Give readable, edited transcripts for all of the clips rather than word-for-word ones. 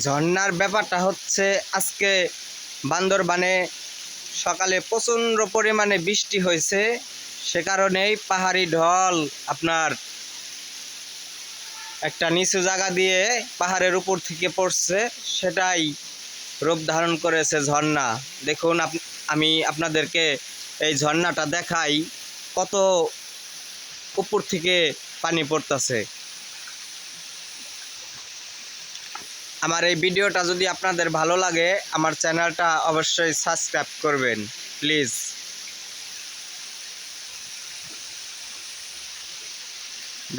ঝর্ণার ব্যাপারটা হচ্ছে আজকে বান্দরবানে সকালে প্রচণ্ড পরিমাণে বৃষ্টি হয়েছে, সে কারণেই পাহাড়ি ঢল আপনার একটা নিচু জায়গা দিয়ে পাহাড়ের উপর থেকে পড়ছে, সেটাই রূপ ধারণ করেছে ঝর্ণা। দেখুন আমি আপনাদেরকে এই ঝর্ণাটা দেখাই, কত উপর থেকে পানি পড়তেছে। আমার এই ভিডিওটা যদি আপনাদের ভালো লাগে, আমার চ্যানেলটা অবশ্যই সাবস্ক্রাইব করবেন প্লিজ।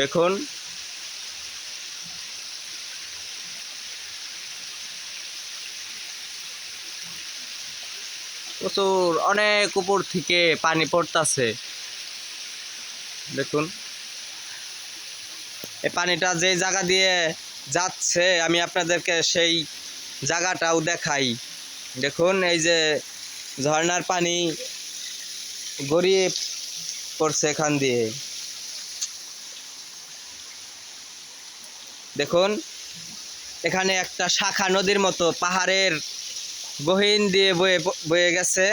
দেখুন প্রচুর অনেক উপর থেকে পানি পড়তেছে। দেখুন এই পানিটা যে জায়গা দিয়ে যাচ্ছে আমি আপনাদেরকে সেই জায়গাটাও দেখাই। দেখুন এই যে ঝর্ণার পানি গড়িয়ে পড়ছে এখান দিয়ে। দেখুন এখানে একটা শাখা নদীর মতো পাহাড়ের গহীন দিয়ে বয়ে গেছে।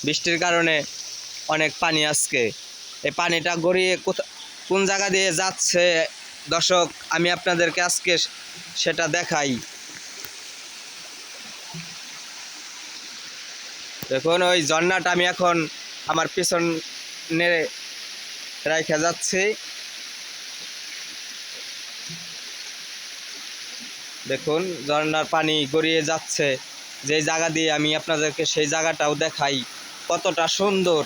বৃষ্টির কারণে অনেক পানি আজকে। এই পানিটা গড়িয়ে কোন জায়গা দিয়ে যাচ্ছে দর্শক আমি আপনাদেরকে আজকে সেটা দেখাই। দেখুন ওই ঝর্ণাটা আমি এখন আমার পিছনে রেখে যাচ্ছি। দেখুন ঝর্ণার পানি গড়িয়ে যাচ্ছে যে জায়গা দিয়ে, আমি আপনাদেরকে সেই জায়গাটাও দেখাই কতটা সুন্দর।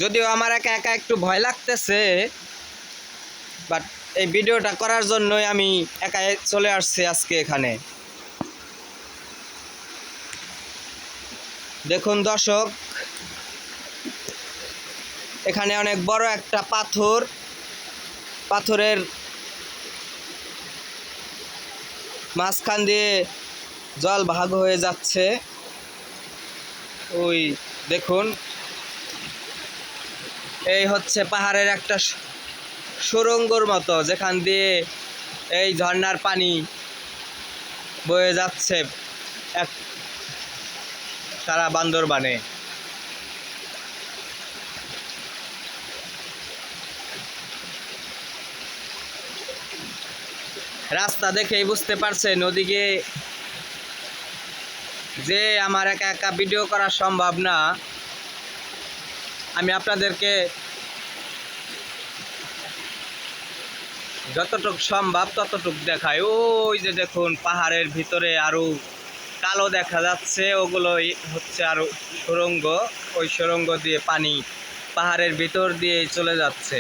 যদিও আমার একা একা একটু ভয় লাগতেছে, বাট এই ভিডিওটা করার জন্যই আমি একাই চলে আসছি আজকে এখানে। দেখুন দর্শক এখানে অনেক বড় একটা পাথরের মাঝখান দিয়ে জল ভাগ হয়ে যাচ্ছে। ওই দেখুন এই হচ্ছে পাহাড়ের একটা সুড়ঙ্গর মতো, যেখান দিয়ে এই ঝর্ণার পানি বয়ে যাচ্ছে এক সারা বান্দরবানে। রাস্তা দেখেই বুঝতে পারছেন ওদিকে যে আমার একা একা ভিডিও করা সম্ভব না, আমি আপনাদেরকে যতটুক সম্ভব ততটুক দেখাই। ওই যে দেখুন পাহাড়ের ভিতরে আরো কালো দেখা যাচ্ছে, ওগুলোই হচ্ছে আরো সুড়ঙ্গ। ওই সুড়ঙ্গ দিয়ে পানি পাহাড়ের ভিতর দিয়ে চলে যাচ্ছে।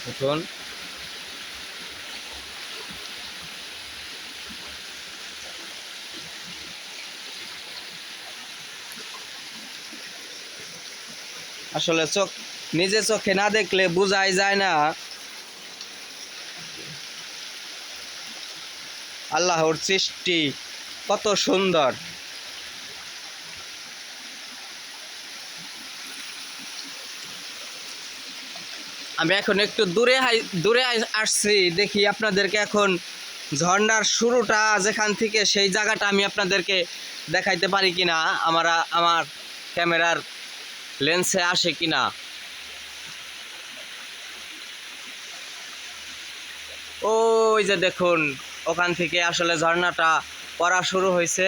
দেখুন আসলে নিজে চোখে না দেখলে বোঝাই যায় না আল্লাহর সৃষ্টি কত সুন্দর। আমি এখন একটু দূরে আসছি, দেখি আপনাদেরকে এখন ঝর্ণার শুরুটা যেখান থেকে সেই জায়গাটা আমি আপনাদেরকে দেখাইতে পারি কিনা, আমার ক্যামেরার লেন্সে আসে কিনা। ওই যে দেখুন ওখান থেকে আসলে ঝর্ণাটা পড়া শুরু হয়েছে।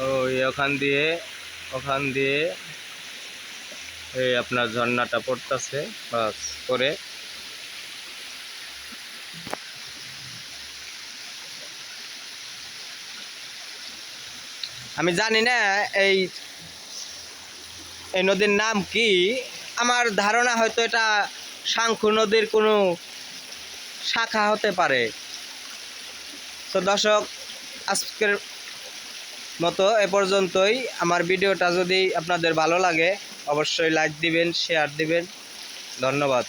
ওই ওখান দিয়ে এই আপনার ঝর্ণাটা পড়তেছে বাস করে। আমি জানি না এই নদীর নাম কি, আমার ধারণা হয়তো এটা শঙ্খু নদীর কোনো শাখা হতে পারে। তো দর্শক আজকের মতো এ পর্যন্তই। আমার ভিডিওটা যদি আপনাদের ভালো লাগে অবশ্যই লাইক দিবেন, শেয়ার দিবেন। ধন্যবাদ।